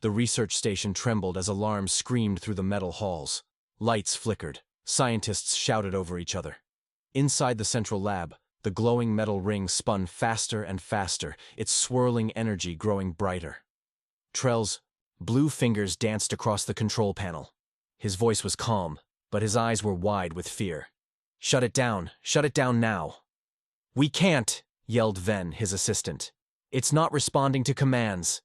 The research station trembled as alarms screamed through the metal halls. Lights flickered. Scientists shouted over each other. Inside the central lab, the glowing metal ring spun faster and faster, its swirling energy growing brighter. Trell's blue fingers danced across the control panel. His voice was calm, but his eyes were wide with fear. Shut it down now. We can't, yelled Ven, his assistant. It's not responding to commands.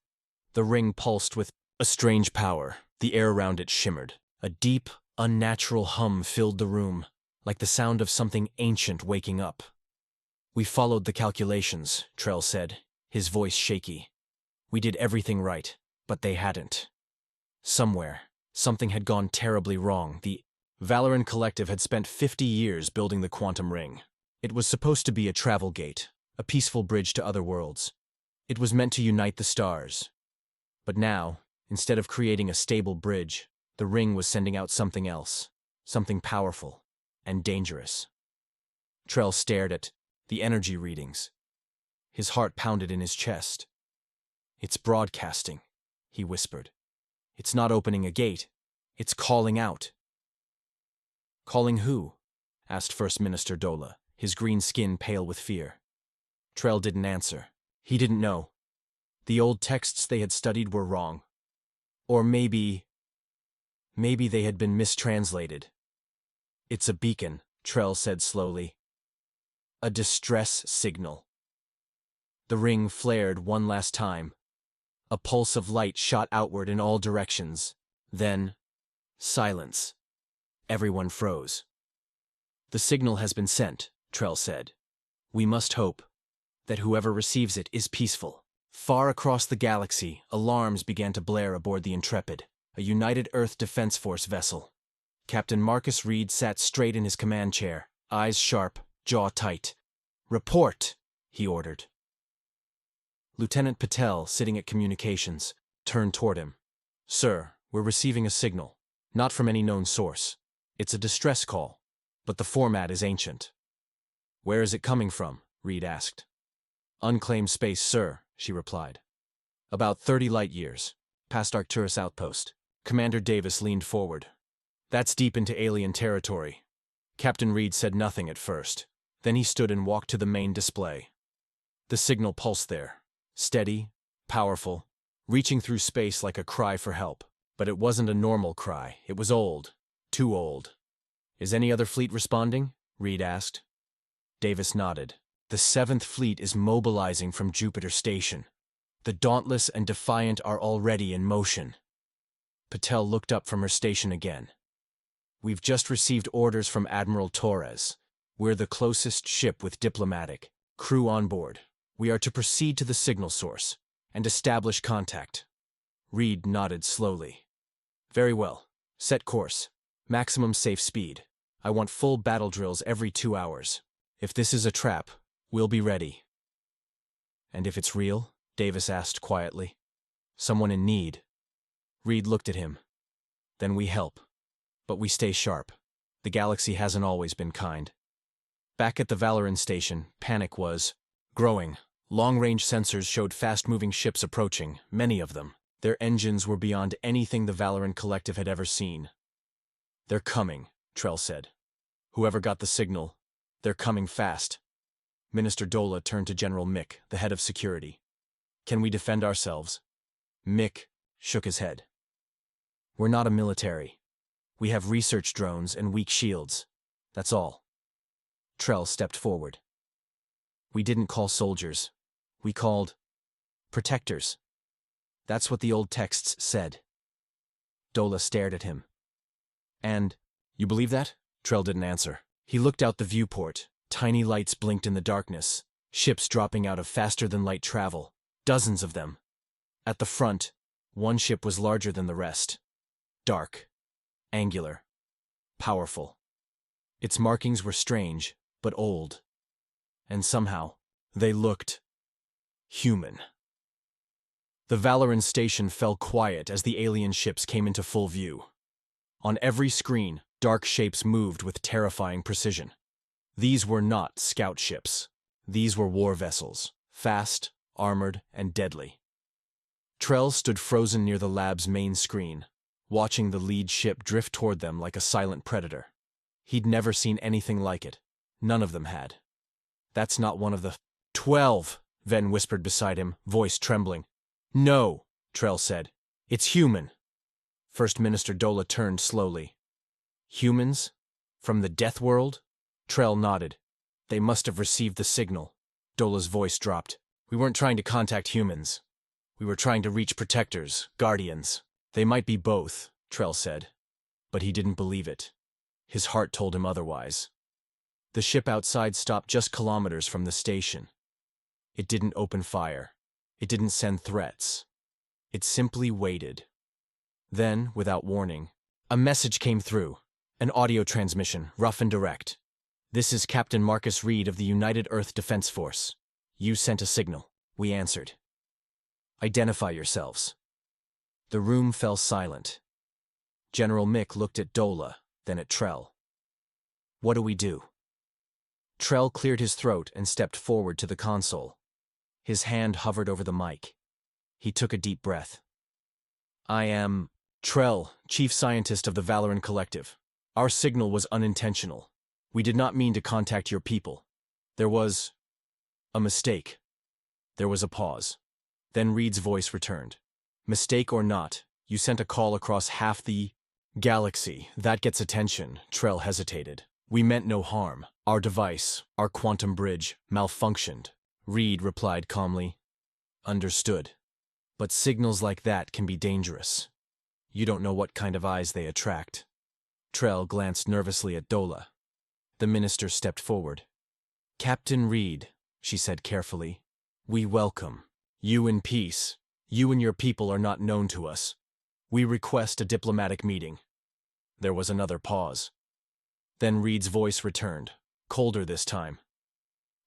The ring pulsed with a strange power. The air around it shimmered. A deep, unnatural hum filled the room, like the sound of something ancient waking up. We followed the calculations, Trell said, his voice shaky. We did everything right, but they hadn't. Somewhere, something had gone terribly wrong. The Valoran Collective had spent 50 years building the quantum ring. It was supposed to be a travel gate, a peaceful bridge to other worlds. It was meant to unite the stars. But now, instead of creating a stable bridge, the ring was sending out something else, something powerful and dangerous. Trell stared at the energy readings. His heart pounded in his chest. It's broadcasting, he whispered. It's not opening a gate. It's calling out. Calling who? Asked First Minister Dola, his green skin pale with fear. Trell didn't answer. He didn't know. The old texts they had studied were wrong. Or maybe they had been mistranslated. It's a beacon, Trell said slowly. A distress signal. The ring flared one last time. A pulse of light shot outward in all directions. Then, silence. Everyone froze. The signal has been sent, Trell said. We must hope that whoever receives it is peaceful. Far across the galaxy, alarms began to blare aboard the Intrepid, a United Earth Defense Force vessel. Captain Marcus Reed sat straight in his command chair, eyes sharp, jaw tight. Report, he ordered. Lieutenant Patel, sitting at communications, turned toward him. Sir, we're receiving a signal. Not from any known source. It's a distress call, but the format is ancient. Where is it coming from? Reed asked. Unclaimed space, sir, she replied. About 30 light years, past Arcturus outpost. Commander Davis leaned forward. That's deep into alien territory. Captain Reed said nothing at first. Then he stood and walked to the main display. The signal pulsed there. Steady, powerful, reaching through space like a cry for help. But it wasn't a normal cry. It was old. Too old. Is any other fleet responding? Reed asked. Davis nodded. The 7th Fleet is mobilizing from Jupiter Station. The Dauntless and Defiant are already in motion. Patel looked up from her station again. We've just received orders from Admiral Torres. We're the closest ship with diplomatic crew on board. We are to proceed to the signal source and establish contact. Reed nodded slowly. Very well. Set course. Maximum safe speed. I want full battle drills every 2 hours. If this is a trap, we'll be ready. And if it's real? Davis asked quietly. Someone in need. Reed looked at him. Then we help. But we stay sharp. The galaxy hasn't always been kind. Back at the Valoran station, panic was growing. Long-range sensors showed fast-moving ships approaching, many of them. Their engines were beyond anything the Valoran Collective had ever seen. They're coming, Trell said. Whoever got the signal, they're coming fast. Minister Dola turned to General Mick, the head of security. Can we defend ourselves? Mick shook his head. We're not a military. We have research drones and weak shields. That's all. Trell stepped forward. We didn't call soldiers. We called protectors. That's what the old texts said. Dola stared at him. And, you believe that? Trell didn't answer. He looked out the viewport. Tiny lights blinked in the darkness. Ships dropping out of faster-than-light travel. Dozens of them. At the front, one ship was larger than the rest. Dark. Angular. Powerful. Its markings were strange, but old. And somehow, they looked human. The Valoran station fell quiet as the alien ships came into full view. On every screen, dark shapes moved with terrifying precision. These were not scout ships. These were war vessels, fast, armored, and deadly. Trell stood frozen near the lab's main screen, watching the lead ship drift toward them like a silent predator. He'd never seen anything like it. None of them had. "That's not one of the 12, Ven whispered beside him, voice trembling. "No," Trell said. "It's human." First Minister Dola turned slowly. "Humans? From the Death World?" Trell nodded. "They must have received the signal." Dola's voice dropped. "We weren't trying to contact humans. We were trying to reach protectors, guardians." "They might be both," Trell said. But he didn't believe it. His heart told him otherwise. The ship outside stopped just kilometers from the station. It didn't open fire. It didn't send threats. It simply waited. Then, without warning, a message came through. An audio transmission, rough and direct. "This is Captain Marcus Reed of the United Earth Defense Force. You sent a signal. We answered. Identify yourselves." The room fell silent. General Mick looked at Dola, then at Trell. "What do we do?" Trell cleared his throat and stepped forward to the console. His hand hovered over the mic. He took a deep breath. "I am Trell, Chief Scientist of the Valoran Collective. Our signal was unintentional. We did not mean to contact your people. There was a mistake." There was a pause. Then Reed's voice returned. "Mistake or not, you sent a call across half the galaxy. That gets attention." Trell hesitated. "We meant no harm. Our device, our quantum bridge, malfunctioned." Reed replied calmly. "Understood. But signals like that can be dangerous. You don't know what kind of eyes they attract." Trell glanced nervously at Dola. The minister stepped forward. "Captain Reed," she said carefully, "we welcome you in peace. You and your people are not known to us. We request a diplomatic meeting." There was another pause. Then Reed's voice returned, colder this time.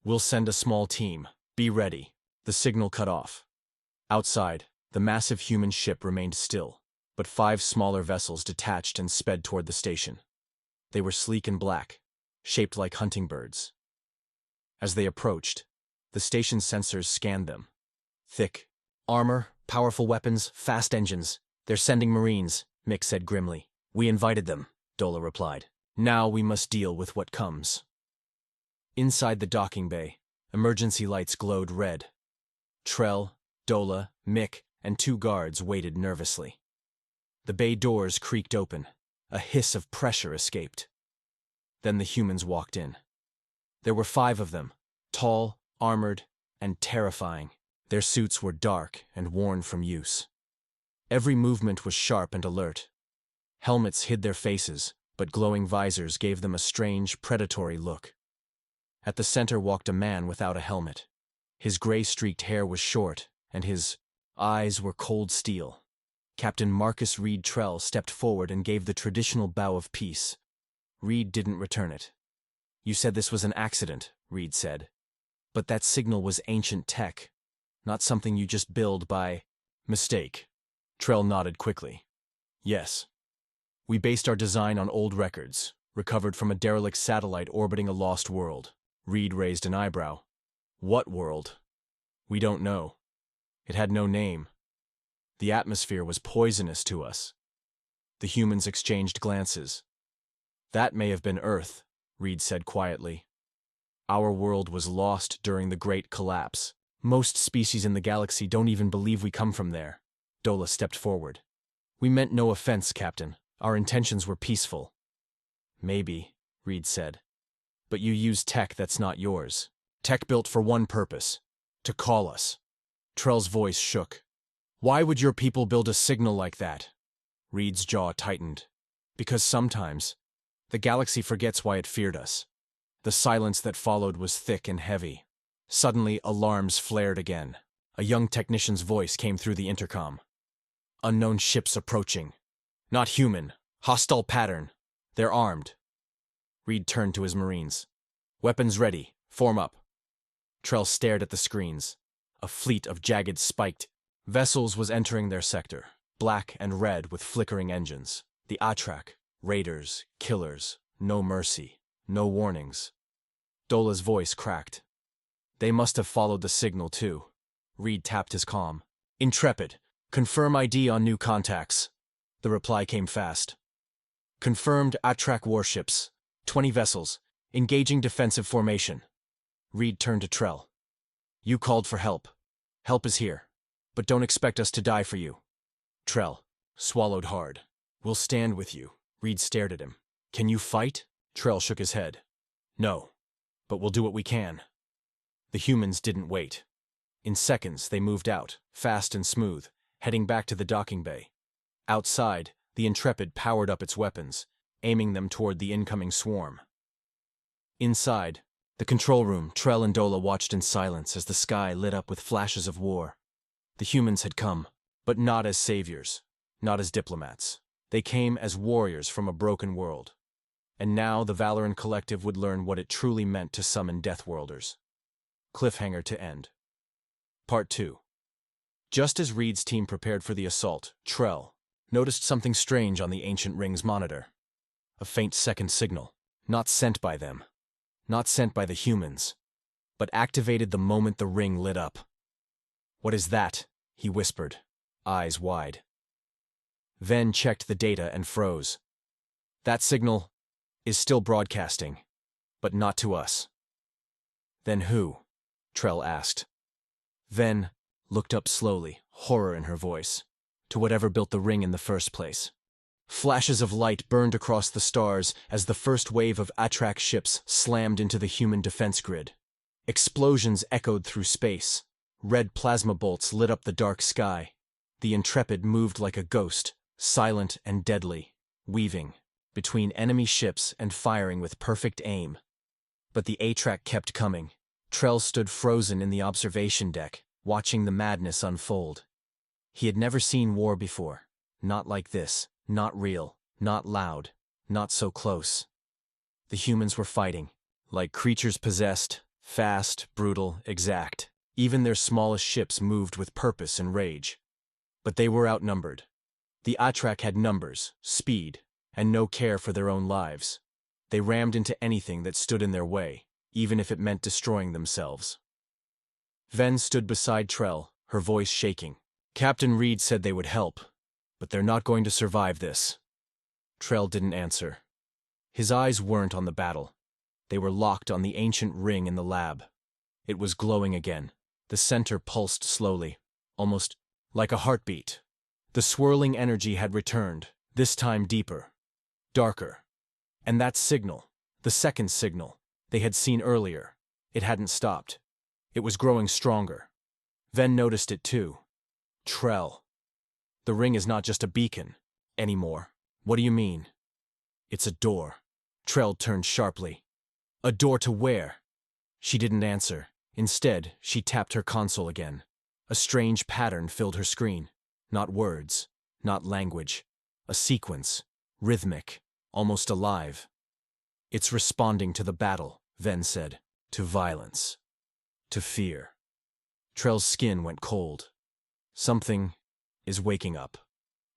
"We'll send a small team. Be ready." The signal cut off. Outside, the massive human ship remained still, but 5 smaller vessels detached and sped toward the station. They were sleek and black, shaped like hunting birds. As they approached, the station's sensors scanned them. Thick armor, powerful weapons, fast engines. "They're sending Marines," Mick said grimly. "We invited them," Dola replied. "Now we must deal with what comes." Inside the docking bay, emergency lights glowed red. Trell, Dola, Mick, and 2 guards waited nervously. The bay doors creaked open. A hiss of pressure escaped. Then the humans walked in. There were 5 of them, tall, armored, and terrifying. Their suits were dark and worn from use. Every movement was sharp and alert. Helmets hid their faces, but glowing visors gave them a strange, predatory look. At the center walked a man without a helmet. His gray-streaked hair was short, and his eyes were cold steel. Captain Marcus Reed Trell stepped forward and gave the traditional bow of peace. Reed didn't return it. "You said this was an accident," Reed said. "But that signal was ancient tech, not something you just build by mistake." Trell nodded quickly. "Yes. We based our design on old records, recovered from a derelict satellite orbiting a lost world." Reed raised an eyebrow. "What world?" "We don't know. It had no name. The atmosphere was poisonous to us." The humans exchanged glances. "That may have been Earth," Reed said quietly. "Our world was lost during the Great Collapse. Most species in the galaxy don't even believe we come from there." Dola stepped forward. "We meant no offense, Captain. Our intentions were peaceful." "Maybe," Reed said. "But you use tech that's not yours. Tech built for one purpose: to call us." Trell's voice shook. "Why would your people build a signal like that?" Reed's jaw tightened. "Because sometimes the galaxy forgets why it feared us." The silence that followed was thick and heavy. Suddenly, alarms flared again. A young technician's voice came through the intercom. "Unknown ships approaching. Not human. Hostile pattern. They're armed." Reed turned to his Marines. "Weapons ready. Form up." Trell stared at the screens. A fleet of jagged, spiked vessels was entering their sector, black and red with flickering engines. The Atrak, raiders, killers, no mercy, no warnings. Dola's voice cracked. "They must have followed the signal, too." Reed tapped his comm. "Intrepid, Confirm ID on new contacts. The reply came fast. Confirmed Attrack warships. 20 vessels. Engaging defensive formation. Reed turned to Trell. You called for help. Help is here. But don't expect us to die for you. Trell swallowed hard. We'll stand with you. Reed stared at him. Can you fight? Trell shook his head. No. But we'll do what we can. The humans didn't wait. In seconds, they moved out, fast and smooth, heading back to the docking bay. Outside, the Intrepid powered up its weapons, aiming them toward the incoming swarm. Inside, the control room, Trell and Dola watched in silence as the sky lit up with flashes of war. The humans had come, but not as saviors, not as diplomats. They came as warriors from a broken world. And now the Valoran Collective would learn what it truly meant to summon Deathworlders. Cliffhanger to end. Part 2. Just as Reed's team prepared for the assault, Trell noticed something strange on the ancient ring's monitor. A faint second signal, not sent by them, not sent by the humans, but activated the moment the ring lit up. What is that? He whispered, eyes wide. Ven checked the data and froze. That signal is still broadcasting, but not to us. Then who? Trell asked. Ven looked up slowly, horror in her voice, to whatever built the ring in the first place. Flashes of light burned across the stars as the first wave of Attrack ships slammed into the human defense grid. Explosions echoed through space. Red plasma bolts lit up the dark sky. The Intrepid moved like a ghost, silent and deadly, weaving between enemy ships and firing with perfect aim. But the Attrack kept coming. Trell stood frozen in the observation deck, watching the madness unfold. He had never seen war before. Not like this. Not real. Not loud. Not so close. The humans were fighting, like creatures possessed, fast, brutal, exact. Even their smallest ships moved with purpose and rage. But they were outnumbered. The Attrack had numbers, speed, and no care for their own lives. They rammed into anything that stood in their way, even if it meant destroying themselves. Ven stood beside Trell, her voice shaking. Captain Reed said they would help, but they're not going to survive this. Trell didn't answer. His eyes weren't on the battle. They were locked on the ancient ring in the lab. It was glowing again. The center pulsed slowly, almost like a heartbeat. The swirling energy had returned, this time deeper, darker. And that signal, the second signal, they had seen earlier, it hadn't stopped. It was growing stronger. Ven noticed it too. Trell. The ring is not just a beacon anymore. What do you mean? It's a door. Trell turned sharply. A door to where? She didn't answer. Instead, she tapped her console again. A strange pattern filled her screen. Not words, not language. A sequence, rhythmic, almost alive. It's responding to the battle, Ven said. To violence. To fear. Trell's skin went cold. Something is waking up.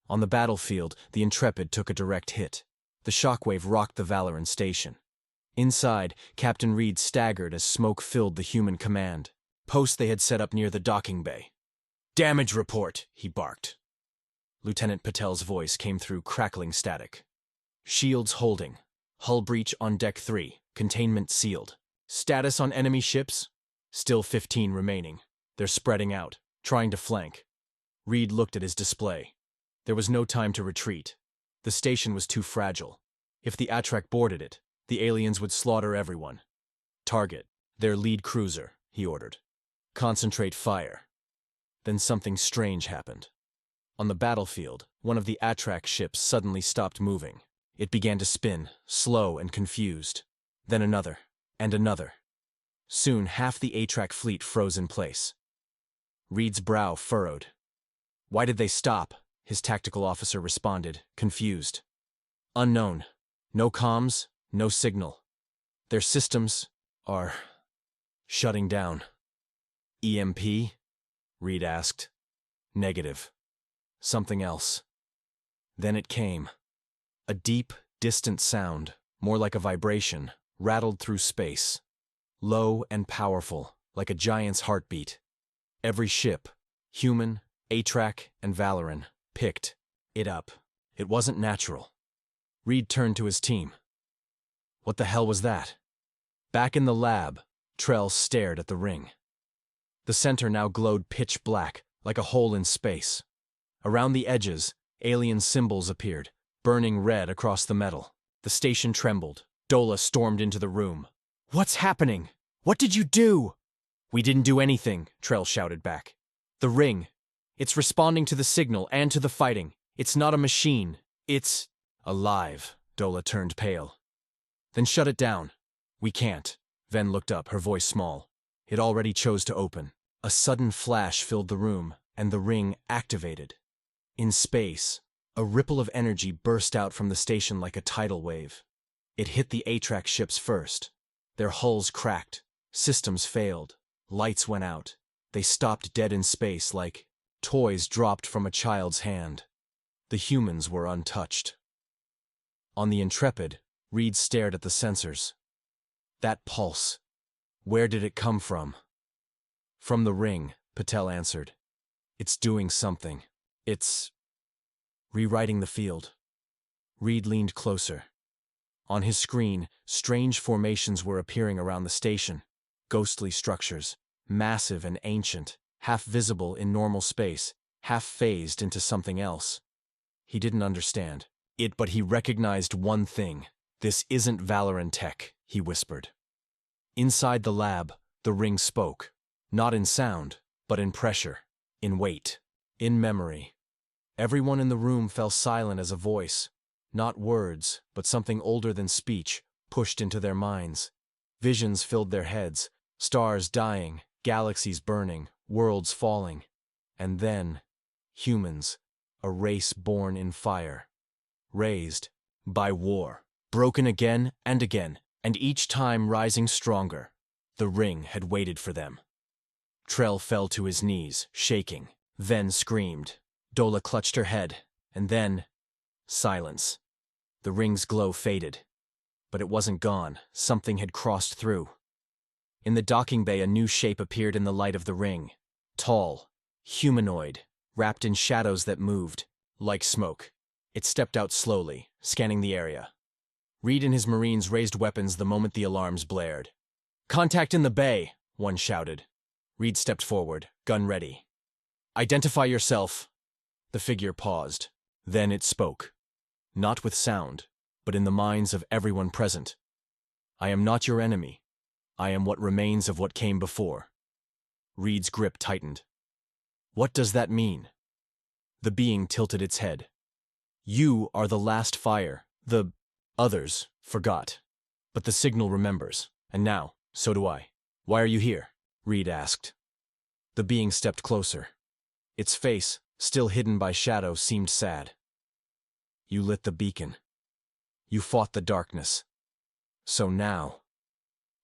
On the battlefield, the Intrepid took a direct hit. The shockwave rocked the Valoran station. Inside, Captain Reed staggered as smoke filled the human command post they had set up near the docking bay. Damage report, he barked. Lieutenant Patel's voice came through crackling static. Shields holding. Hull breach on deck 3. Containment sealed. Status on enemy ships? Still 15 remaining. They're spreading out, trying to flank. Reed looked at his display. There was no time to retreat. The station was too fragile. If the Attrack boarded it, the aliens would slaughter everyone. Target their lead cruiser, he ordered. Concentrate fire. Then something strange happened. On the battlefield, one of the Attrack ships suddenly stopped moving. It began to spin, slow and confused. Then another, and another. Soon, half the Attrack fleet froze in place. Reed's brow furrowed. Why did they stop? His tactical officer responded, confused. Unknown. No comms, no signal. Their systems are shutting down. EMP? Reed asked. Negative. Something else. Then it came. A deep, distant sound, more like a vibration, rattled through space. Low and powerful, like a giant's heartbeat. Every ship, human, Atrak and Valoran picked it up. It wasn't natural. Reed turned to his team. What the hell was that? Back in the lab, Trell stared at the ring. The center now glowed pitch black, like a hole in space. Around the edges, alien symbols appeared, burning red across the metal. The station trembled. Dola stormed into the room. "What's happening? What did you do?" "We didn't do anything," Trell shouted back. "The ring. It's responding to the signal and to the fighting. It's not a machine. It's alive." Dola turned pale. "Then shut it down." "We can't." Ven looked up, her voice small. It already chose to open. A sudden flash filled the room, and the ring activated. In space, a ripple of energy burst out from the station like a tidal wave. It hit the Atrak ships first. Their hulls cracked. Systems failed. Lights went out. They stopped dead in space like toys dropped from a child's hand. The humans were untouched. On the Intrepid, Reed stared at the sensors. That pulse. Where did it come from? "From the ring," Patel answered. "It's doing something. It's rewriting the field." Reed leaned closer. On his screen, strange formations were appearing around the station. Ghostly structures, massive and ancient, half visible in normal space, half phased into something else. He didn't understand it, but he recognized one thing. "This isn't Valoran tech," he whispered. Inside the lab, the ring spoke. Not in sound, but in pressure, in weight, in memory. Everyone in the room fell silent as a voice, not words, but something older than speech, pushed into their minds. Visions filled their heads, stars dying, galaxies burning, worlds falling. And then, humans, a race born in fire. Raised by war, broken again, and each time rising stronger. The ring had waited for them. Trell fell to his knees, shaking. Ven screamed. Dola clutched her head, and then silence. The ring's glow faded. But it wasn't gone. Something had crossed through. In the docking bay, a new shape appeared in the light of the ring. Tall, humanoid, wrapped in shadows that moved, like smoke. It stepped out slowly, scanning the area. Reed and his Marines raised weapons the moment the alarms blared. "Contact in the bay," one shouted. Reed stepped forward, gun ready. "Identify yourself." The figure paused. Then it spoke. Not with sound, but in the minds of everyone present. "I am not your enemy. I am what remains of what came before." Reed's grip tightened. "What does that mean?" The being tilted its head. "You are the last fire. The others forgot. But the signal remembers. And now, so do I." "Why are you here?" Reed asked. The being stepped closer. Its face, still hidden by shadow, seemed sad. "You lit the beacon. You fought the darkness. So now,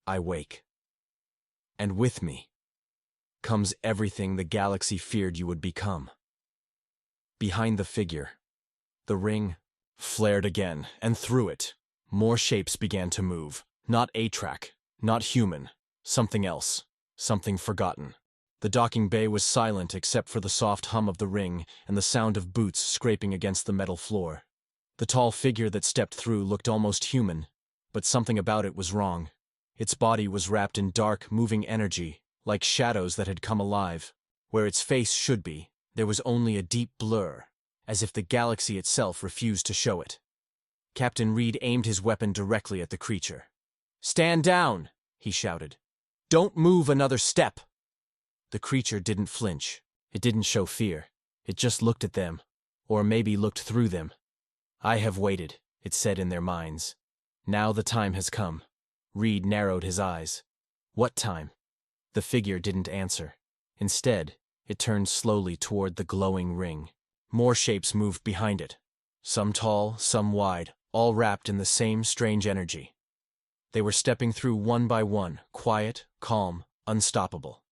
I wake. And with me comes everything the galaxy feared you would become." Behind the figure, the ring flared again, and through it, more shapes began to move. Not Atrak, not human, something else, something forgotten. The docking bay was silent except for the soft hum of the ring and the sound of boots scraping against the metal floor. The tall figure that stepped through looked almost human, but something about it was wrong. Its body was wrapped in dark, moving energy, like shadows that had come alive. Where its face should be, there was only a deep blur, as if the galaxy itself refused to show it. Captain Reed aimed his weapon directly at the creature. "Stand down!" he shouted. "Don't move another step!" The creature didn't flinch. It didn't show fear. It just looked at them, or maybe looked through them. "I have waited," it said in their minds. "Now the time has come." Reed narrowed his eyes. "What time?" The figure didn't answer. Instead, it turned slowly toward the glowing ring. More shapes moved behind it. Some tall, some wide, all wrapped in the same strange energy. They were stepping through one by one, quiet, calm, unstoppable.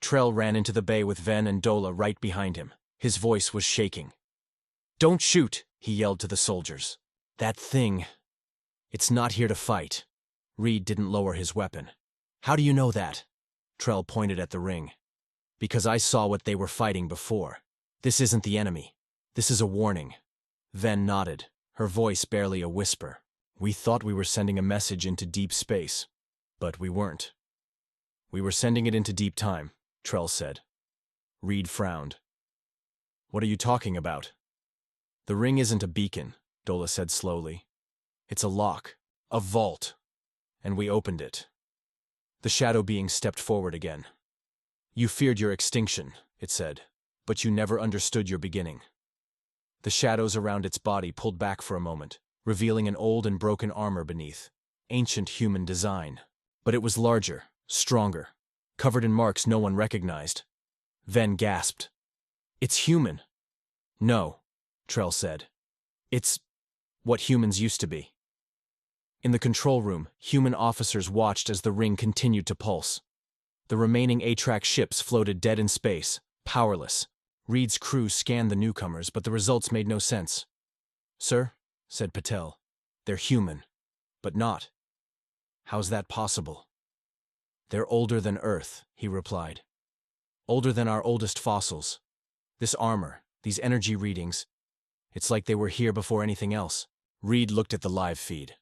Trell ran into the bay with Ven and Dola right behind him. His voice was shaking. "Don't shoot," he yelled to the soldiers. "That thing, it's not here to fight." Reed didn't lower his weapon. "How do you know that?" Trell pointed at the ring. "Because I saw what they were fighting before. This isn't the enemy. This is a warning. Ven nodded, her voice barely a whisper. We thought we were sending a message into deep space, but we weren't. We were sending it into deep time, Trell said. Reed frowned. What are you talking about? The ring isn't a beacon, Dola said slowly. It's a lock, a vault, and we opened it. The shadow being stepped forward again. You feared your extinction, it said, but you never understood your beginning. The shadows around its body pulled back for a moment, revealing an old and broken armor beneath. Ancient human design. But it was larger, stronger, covered in marks no one recognized. Ven gasped. It's human. No, Trell said. It's what humans used to be. In the control room, human officers watched as the ring continued to pulse. The remaining A-track ships floated dead in space, powerless. Reed's crew scanned the newcomers, but the results made no sense. Sir, said Patel, they're human, but not. How's that possible? They're older than Earth, he replied. Older than our oldest fossils. This armor, these energy readings, it's like they were here before anything else. Reed looked at the live feed.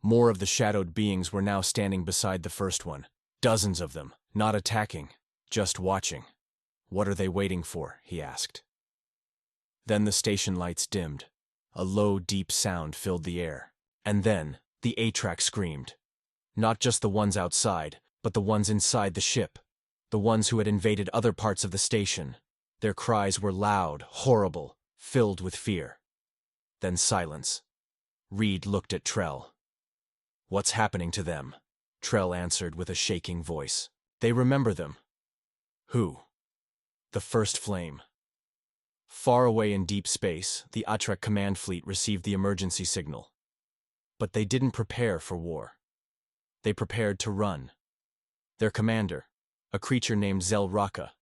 More of the shadowed beings were now standing beside the first one. Dozens of them, not attacking, just watching. What are they waiting for? He asked. Then the station lights dimmed. A low, deep sound filled the air. And then, the A-track screamed. Not just the ones outside, but the ones inside the ship. The ones who had invaded other parts of the station. Their cries were loud, horrible, filled with fear. Then silence. Reed looked at Trell. What's happening to them? Trell answered with a shaking voice. They remember them. Who? The first flame. Far away in deep space, the Atrek command fleet received the emergency signal. But they didn't prepare for war. They prepared to run. Their commander, a creature named Zel Raka,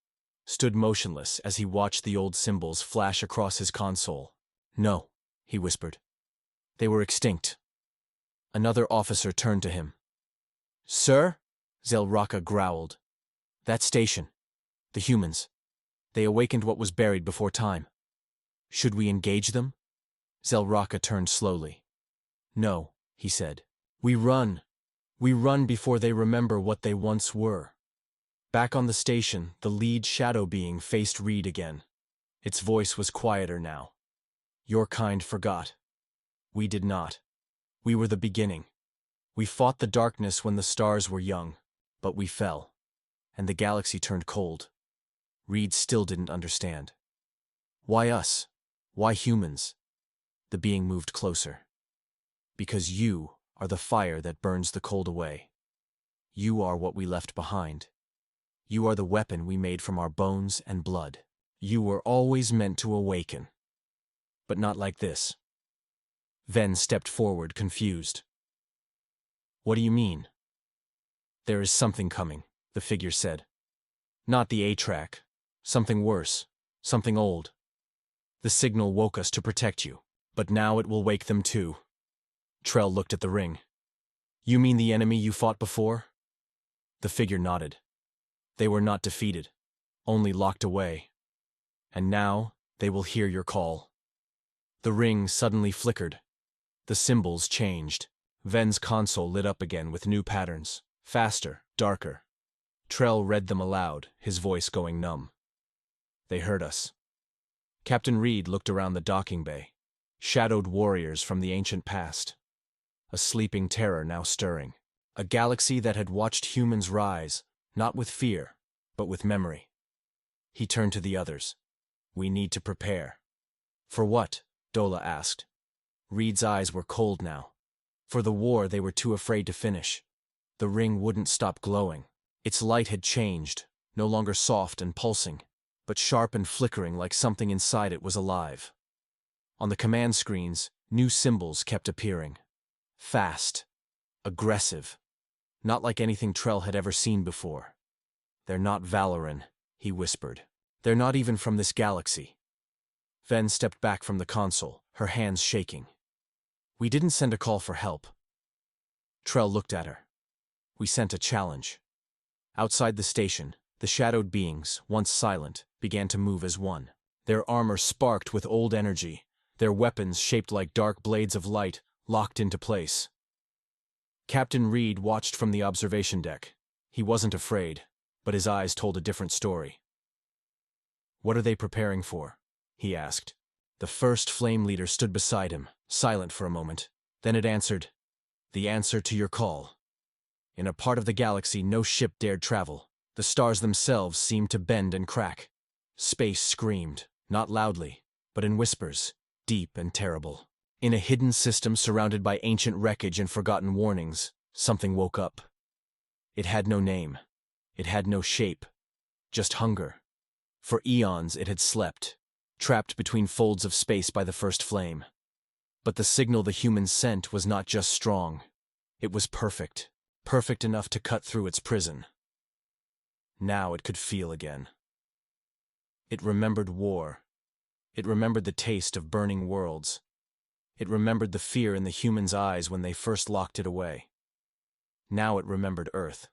stood motionless as he watched the old symbols flash across his console. No, he whispered. They were extinct. Another officer turned to him. Sir? Zel Raka growled. That station. The humans. They awakened what was buried before time. Should we engage them? Zel Raka turned slowly. No, he said. We run. We run before they remember what they once were. Back on the station, the lead shadow being faced Reed again. Its voice was quieter now. Your kind forgot. We did not. We were the beginning. We fought the darkness when the stars were young, but we fell, and the galaxy turned cold. Reed still didn't understand. Why us? Why humans? The being moved closer. Because you are the fire that burns the cold away. You are what we left behind. You are the weapon we made from our bones and blood. You were always meant to awaken. But not like this. Ven stepped forward, confused. What do you mean? There is something coming, the figure said. Not the A-track. Something worse. Something old. The signal woke us to protect you, but now it will wake them too. Trell looked at the ring. You mean the enemy you fought before? The figure nodded. They were not defeated, only locked away. And now, they will hear your call. The ring suddenly flickered. The symbols changed. Ven's console lit up again with new patterns, faster, darker. Trell read them aloud, his voice going numb. They heard us. Captain Reed looked around the docking bay. Shadowed warriors from the ancient past. A sleeping terror now stirring. A galaxy that had watched humans rise, not with fear, but with memory. He turned to the others. We need to prepare. For what? Dola asked. Reed's eyes were cold now. For the war they were too afraid to finish. The ring wouldn't stop glowing. Its light had changed, no longer soft and pulsing, but sharp and flickering like something inside it was alive. On the command screens, new symbols kept appearing. Fast. Aggressive. Not like anything Trell had ever seen before. They're not Valoran, he whispered. They're not even from this galaxy. Ven stepped back from the console, her hands shaking. We didn't send a call for help. Trell looked at her. We sent a challenge. Outside the station, the shadowed beings, once silent, began to move as one. Their armor sparked with old energy, their weapons shaped like dark blades of light, locked into place. Captain Reed watched from the observation deck. He wasn't afraid, but his eyes told a different story. "What are they preparing for?" he asked. The first flame leader stood beside him, silent for a moment. Then it answered, "The answer to your call." In a part of the galaxy no ship dared travel. The stars themselves seemed to bend and crack. Space screamed, not loudly, but in whispers, deep and terrible. In a hidden system surrounded by ancient wreckage and forgotten warnings, something woke up. It had no name. It had no shape. Just hunger. For eons it had slept, trapped between folds of space by the first flame. But the signal the humans sent was not just strong. It was perfect. Perfect enough to cut through its prison. Now it could feel again. It remembered war. It remembered the taste of burning worlds. It remembered the fear in the humans' eyes when they first locked it away. Now it remembered Earth.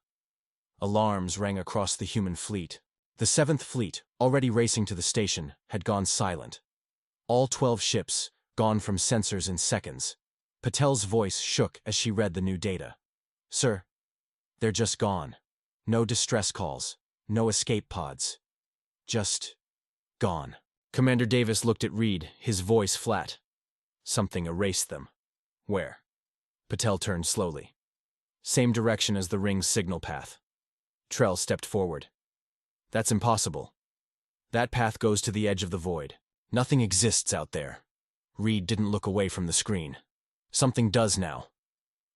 Alarms rang across the human fleet. The 7th Fleet, already racing to the station, had gone silent. All 12 ships, gone from sensors in seconds. Patel's voice shook as she read the new data. "Sir, they're just gone. No distress calls, no escape pods. Just gone." Commander Davis looked at Reed, his voice flat. "Something erased them." "Where?" Patel turned slowly. "Same direction as the ring's signal path." Trell stepped forward. "That's impossible. That path goes to the edge of the void. Nothing exists out there." Reed didn't look away from the screen. "Something does now."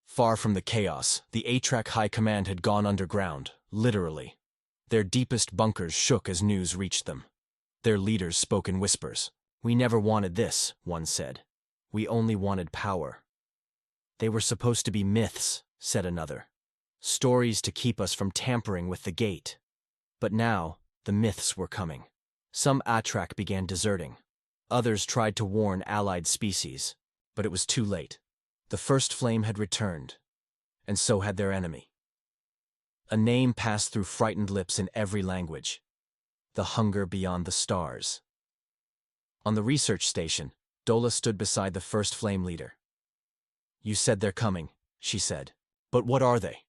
Far from the chaos, the A-Track High Command had gone underground, literally. Their deepest bunkers shook as news reached them. Their leaders spoke in whispers. "We never wanted this," one said. "We only wanted power." "They were supposed to be myths," said another. "Stories to keep us from tampering with the gate." But now, the myths were coming. Some Atrak began deserting. Others tried to warn allied species, but it was too late. The first flame had returned, and so had their enemy. A name passed through frightened lips in every language. The hunger beyond the stars. On the research station, Dola stood beside the first flame leader. "You said they're coming," she said. "But what are they?"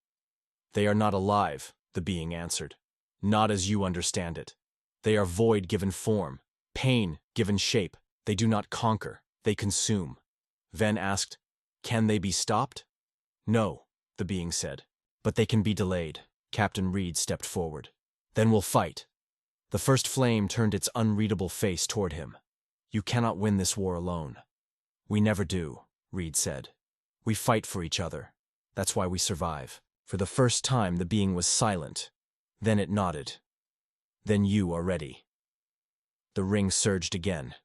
"They are not alive," the being answered. "Not as you understand it. They are void given form, pain given shape. They do not conquer, they consume." Ven asked, "Can they be stopped?" "No," the being said. "But they can be delayed." Captain Reed stepped forward. "Then we'll fight." The first flame turned its unreadable face toward him. "You cannot win this war alone." "We never do," Reed said. "We fight for each other. That's why we survive." For the first time the being was silent. Then it nodded. "Then you are ready." The ring surged again.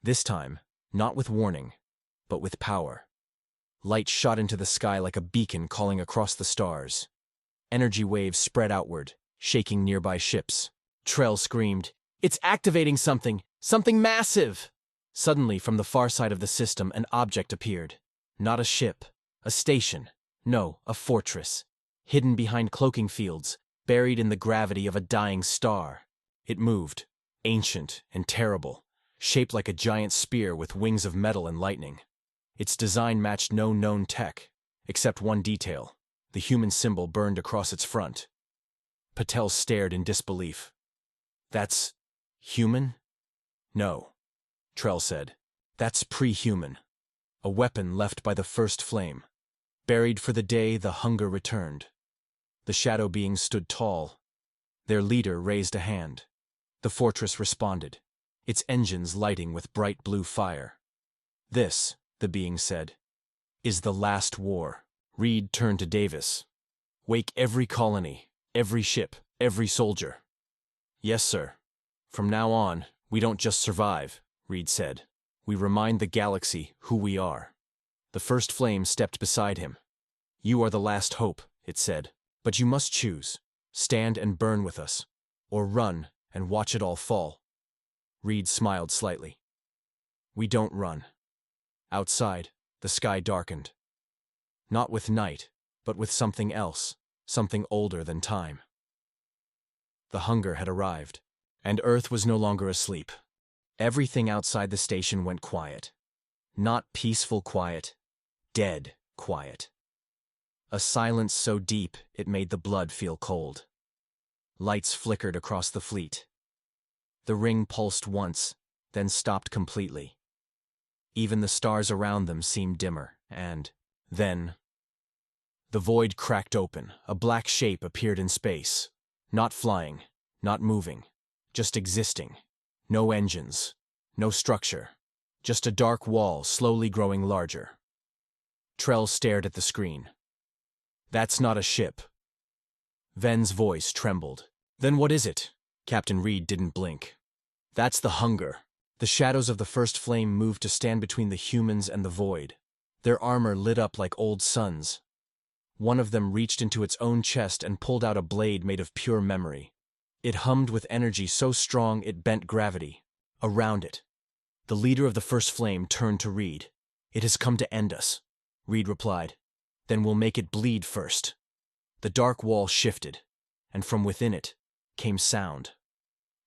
This time, not with warning, but with power. Light shot into the sky like a beacon calling across the stars. Energy waves spread outward, shaking nearby ships. Trell screamed, "It's activating something! Something massive!" Suddenly, from the far side of the system, an object appeared. Not a ship, a station. No, a fortress. Hidden behind cloaking fields, buried in the gravity of a dying star. It moved, ancient and terrible, shaped like a giant spear with wings of metal and lightning. Its design matched no known tech, except one detail. The human symbol burned across its front. Patel stared in disbelief. "That's human?" "No," Trell said. "That's pre-human. A weapon left by the first flame. Buried for the day the hunger returned." The shadow beings stood tall. Their leader raised a hand. The fortress responded, its engines lighting with bright blue fire. "This," the being said, "is the last war." Reed turned to Davis. "Wake every colony, every ship, every soldier." "Yes, sir. From now on, we don't just survive," Reed said. "We remind the galaxy who we are." The first flame stepped beside him. "You are the last hope," it said. "But you must choose. Stand and burn with us, or run and watch it all fall." Reed smiled slightly. "We don't run." Outside, the sky darkened. Not with night, but with something else, something older than time. The hunger had arrived, and Earth was no longer asleep. Everything outside the station went quiet. Not peaceful quiet, dead quiet. A silence so deep it made the blood feel cold. Lights flickered across the fleet. The ring pulsed once, then stopped completely. Even the stars around them seemed dimmer, and then the void cracked open. A black shape appeared in space. Not flying, not moving, just existing. No engines, no structure, just a dark wall slowly growing larger. Trell stared at the screen. "That's not a ship." Ven's voice trembled. "Then what is it?" Captain Reed didn't blink. "That's the hunger." The shadows of the first flame moved to stand between the humans and the void. Their armor lit up like old suns. One of them reached into its own chest and pulled out a blade made of pure memory. It hummed with energy so strong it bent gravity. Around it, the leader of the first flame turned to Reed. "It has come to end us," Reed replied. "Then we'll make it bleed first." The dark wall shifted, and from within it came sound.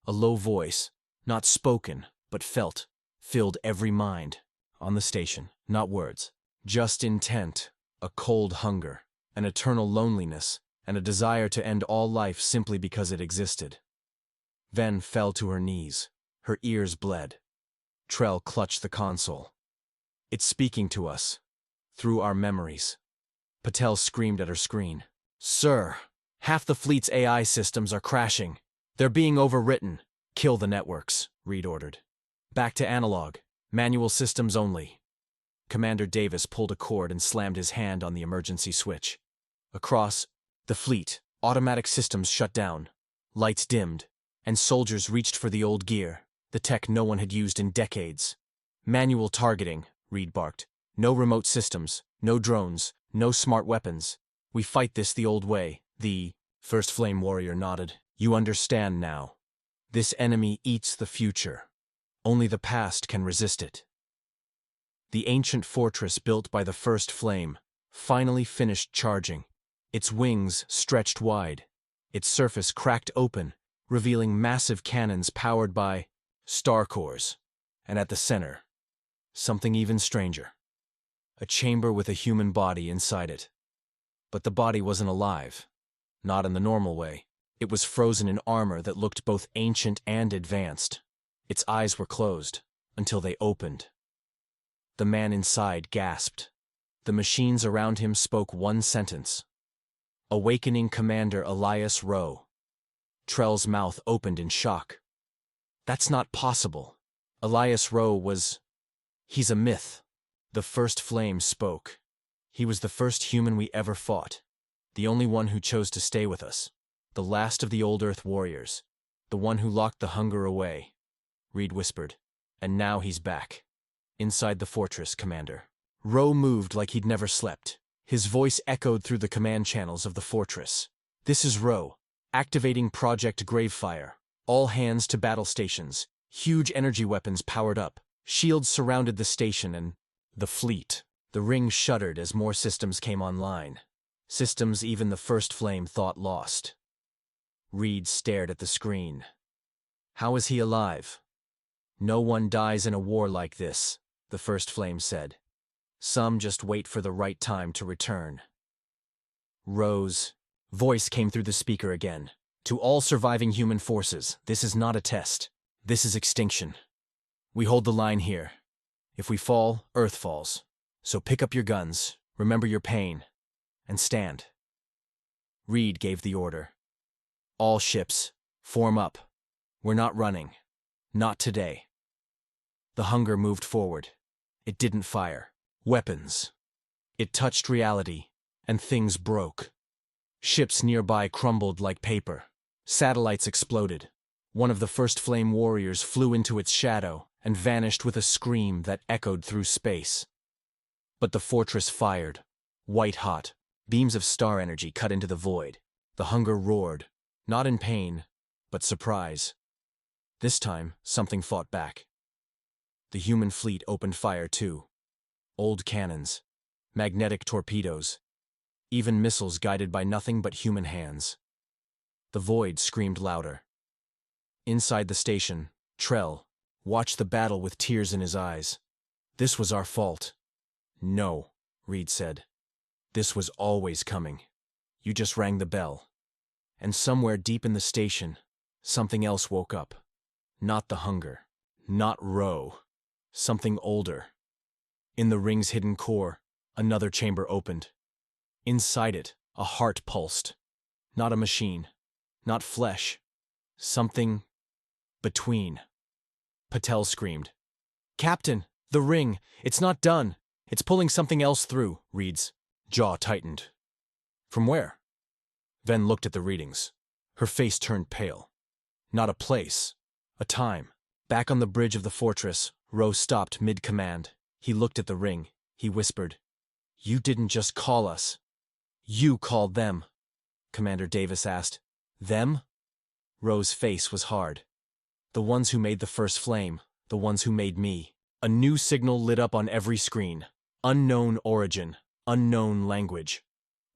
A low voice, not spoken, but felt, filled every mind. On the station, not words, just intent, a cold hunger, an eternal loneliness, and a desire to end all life simply because it existed. Ven fell to her knees. Her ears bled. Trell clutched the console. "It's speaking to us, through our memories." Patel screamed at her screen. "Sir, half the fleet's AI systems are crashing. They're being overwritten." "Kill the networks," Reed ordered. "Back to analog, manual systems only." Commander Davis pulled a cord and slammed his hand on the emergency switch. Across the fleet, automatic systems shut down. Lights dimmed, and soldiers reached for the old gear, the tech no one had used in decades. "Manual targeting," Reed barked. "No remote systems, no drones, no smart weapons. We fight this the old way." The first flame warrior nodded. "You understand now. This enemy eats the future. Only the past can resist it." The ancient fortress built by the first flame finally finished charging. Its wings stretched wide. Its surface cracked open, revealing massive cannons powered by star cores. And at the center, something even stranger. A chamber with a human body inside it. But the body wasn't alive. Not in the normal way. It was frozen in armor that looked both ancient and advanced. Its eyes were closed, until they opened. The man inside gasped. The machines around him spoke one sentence. "Awakening Commander Elias Rowe." Trell's mouth opened in shock. "That's not possible. Elias Rowe was... he's a myth." The first flame spoke. "He was the first human we ever fought. The only one who chose to stay with us. The last of the old Earth warriors. The one who locked the hunger away." Reed whispered. "And now he's back. Inside the fortress, Commander." Rowe moved like he'd never slept. His voice echoed through the command channels of the fortress. "This is Rowe. Activating Project Gravefire. All hands to battle stations. Huge energy weapons powered up. Shields surrounded the station and the fleet." The ring shuddered as more systems came online. Systems even the first flame thought lost. Reed stared at the screen. "How is he alive?" "No one dies in a war like this," the first flame said. "Some just wait for the right time to return." Rowe's voice came through the speaker again. "To all surviving human forces, this is not a test. This is extinction. We hold the line here. If we fall, Earth falls. So pick up your guns, remember your pain, and stand." Reed gave the order. "All ships, form up. We're not running. Not today." The hunger moved forward. It didn't fire. Weapons. It touched reality, and things broke. Ships nearby crumbled like paper. Satellites exploded. One of the first flame warriors flew into its shadow and vanished with a scream that echoed through space. But the fortress fired, white-hot. Beams of star energy cut into the void. The hunger roared, not in pain, but surprise. This time, something fought back. The human fleet opened fire too. Old cannons, magnetic torpedoes, even missiles guided by nothing but human hands. The void screamed louder. Inside the station, Trell, watched the battle with tears in his eyes. This was our fault. No, Reed said. This was always coming. You just rang the bell. And somewhere deep in the station, something else woke up. Not the hunger. Not Ro. Something older. In the ring's hidden core, another chamber opened. Inside it, a heart pulsed. Not a machine. Not flesh. Something between. Patel screamed. Captain, the ring! It's not done! It's pulling something else through, Reed's jaw tightened. From where? Ven looked at the readings. Her face turned pale. Not a place. A time. Back on the bridge of the fortress, Ro stopped mid-command. He looked at the ring. He whispered, You didn't just call us. You called them. Commander Davis asked. Them? Ro's face was hard. The ones who made the first flame. The ones who made me. A new signal lit up on every screen. Unknown origin. Unknown language.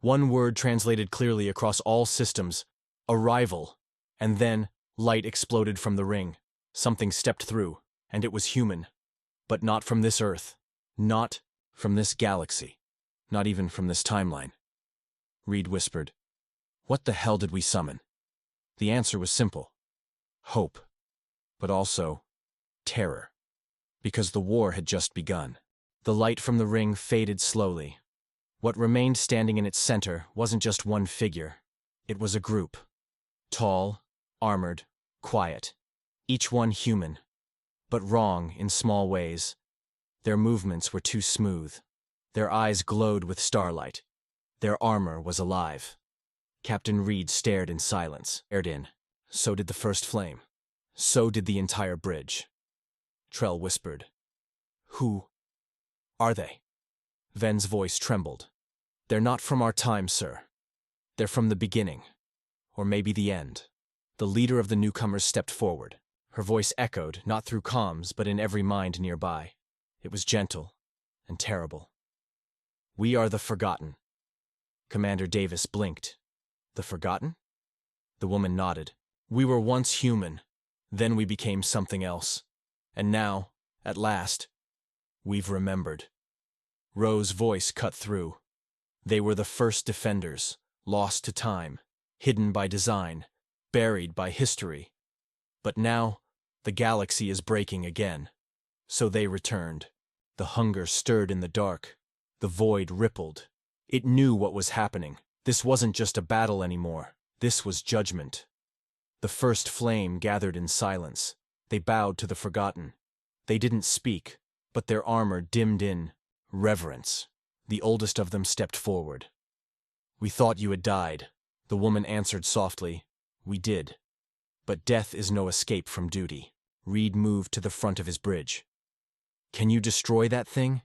One word translated clearly across all systems. Arrival. And then, light exploded from the ring. Something stepped through, and it was human. But not from this Earth. Not from this galaxy. Not even from this timeline. Reed whispered. What the hell did we summon? The answer was simple. Hope. But also, terror. Because the war had just begun. The light from the ring faded slowly. What remained standing in its center wasn't just one figure. It was a group. Tall, armored, quiet. Each one human. But wrong in small ways. Their movements were too smooth. Their eyes glowed with starlight. Their armor was alive. Captain Reed stared in silence. So did the first flame. So did the entire bridge. Trell whispered. Who are they? Ven's voice trembled. They're not from our time, sir. They're from the beginning. Or maybe the end. The leader of the newcomers stepped forward. Her voice echoed, not through comms, but in every mind nearby. It was gentle and terrible. We are the Forgotten. Commander Davis blinked. The Forgotten? The woman nodded. We were once human. Then we became something else. And now, at last, we've remembered. Ro's voice cut through. They were the first defenders, lost to time, hidden by design, buried by history. But now, the galaxy is breaking again. So they returned. The hunger stirred in the dark. The void rippled. It knew what was happening. This wasn't just a battle anymore. This was judgment. The first flame gathered in silence. They bowed to the Forgotten. They didn't speak, but their armor dimmed in reverence. The oldest of them stepped forward. We thought you had died. The woman answered softly. We did. But death is no escape from duty. Reed moved to the front of his bridge. Can you destroy that thing?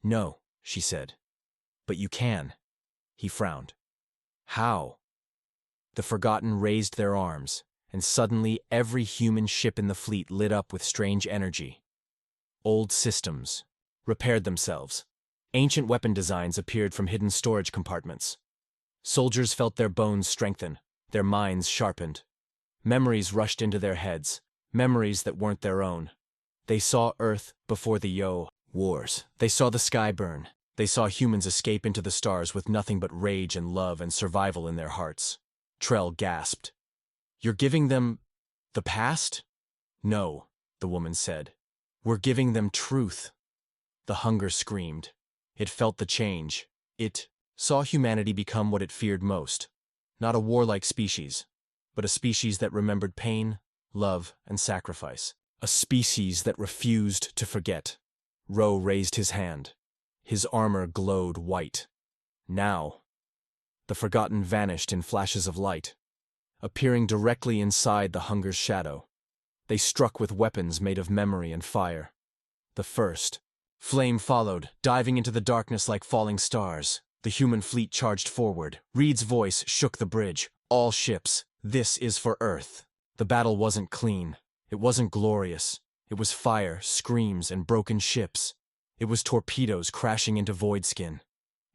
No, she said. But you can. He frowned. How? The Forgotten raised their arms, and suddenly every human ship in the fleet lit up with strange energy. Old systems repaired themselves. Ancient weapon designs appeared from hidden storage compartments. Soldiers felt their bones strengthen, their minds sharpened. Memories rushed into their heads, memories that weren't their own. They saw Earth before the wars. They saw the sky burn. They saw humans escape into the stars with nothing but rage and love and survival in their hearts. Trell gasped. You're giving them the past? No, the woman said. We're giving them truth. The hunger screamed. It felt the change. It saw humanity become what it feared most. Not a warlike species, but a species that remembered pain, love, and sacrifice. A species that refused to forget. Ro raised his hand. His armor glowed white. Now, the Forgotten vanished in flashes of light, appearing directly inside the hunger's shadow. They struck with weapons made of memory and fire. The first flame followed, diving into the darkness like falling stars. The human fleet charged forward. Reed's voice shook the bridge. All ships, this is for Earth. The battle wasn't clean. It wasn't glorious. It was fire, screams, and broken ships. It was torpedoes crashing into Voidskin.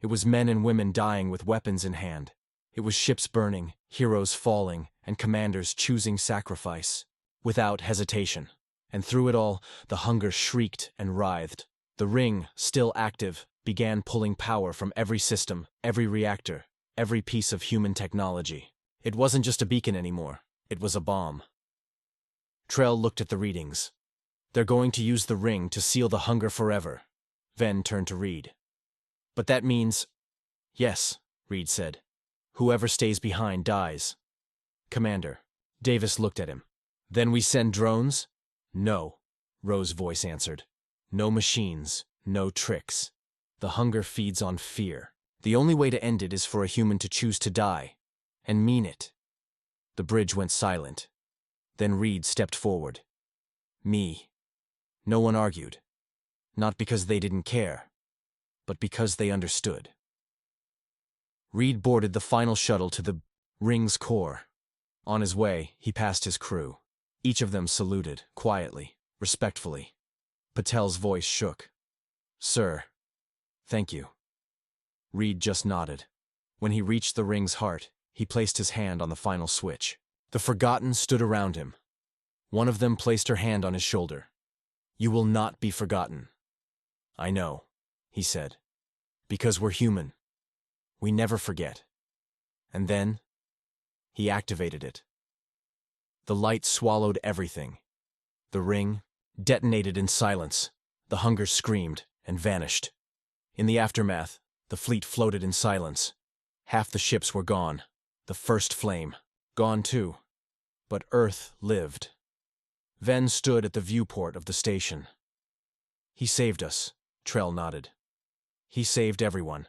It was men and women dying with weapons in hand. It was ships burning, heroes falling, and commanders choosing sacrifice. Without hesitation. And through it all, the hunger shrieked and writhed. The ring, still active, began pulling power from every system, every reactor, every piece of human technology. It wasn't just a beacon anymore. It was a bomb. Trell looked at the readings. They're going to use the ring to seal the hunger forever. Ven turned to Reed. But that means... Yes, Reed said. Whoever stays behind dies. Commander. Davis looked at him. Then we send drones? No, Rose's voice answered. No machines, no tricks. The hunger feeds on fear. The only way to end it is for a human to choose to die. And mean it. The bridge went silent. Then Reed stepped forward. Me. No one argued. Not because they didn't care, but because they understood. Reed boarded the final shuttle to the ring's core. On his way, he passed his crew. Each of them saluted, quietly, respectfully. Patel's voice shook. Sir. Thank you. Reed just nodded. When he reached the ring's heart, he placed his hand on the final switch. The Forgotten stood around him. One of them placed her hand on his shoulder. You will not be forgotten. I know, he said. Because we're human. We never forget. And then, he activated it. The light swallowed everything. The ring detonated in silence. The hunger screamed and vanished. In the aftermath, the fleet floated in silence. Half the ships were gone. The first flame, gone too. But Earth lived. Ven stood at the viewport of the station. He saved us, Trell nodded. He saved everyone.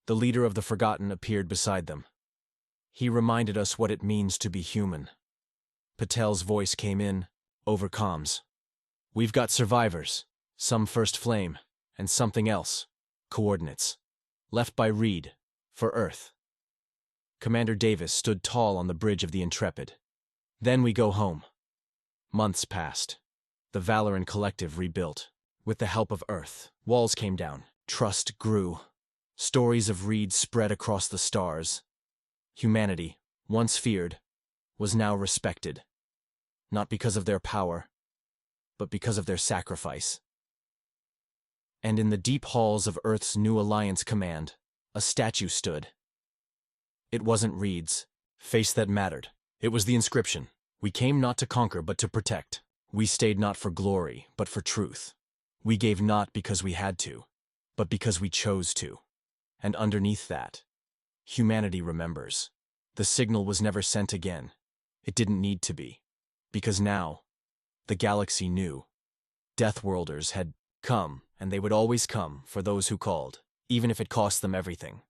The leader of the Forgotten appeared beside them. He reminded us what it means to be human. Patel's voice came in, over comms. We've got survivors, some first flame, and something else, coordinates, left by Reed, for Earth. Commander Davis stood tall on the bridge of the Intrepid. Then we go home. Months passed. The Valoran Collective rebuilt. With the help of Earth, walls came down. Trust grew. Stories of Reed spread across the stars. Humanity, once feared, was now respected. Not because of their power, but because of their sacrifice. And in the deep halls of Earth's new Alliance Command, a statue stood. It wasn't Reed's face that mattered. It was the inscription. We came not to conquer, but to protect. We stayed not for glory, but for truth. We gave not because we had to, but because we chose to. And underneath that, humanity remembers. The signal was never sent again. It didn't need to be. Because now, the galaxy knew. Deathworlders had come, and they would always come for those who called, even if it cost them everything.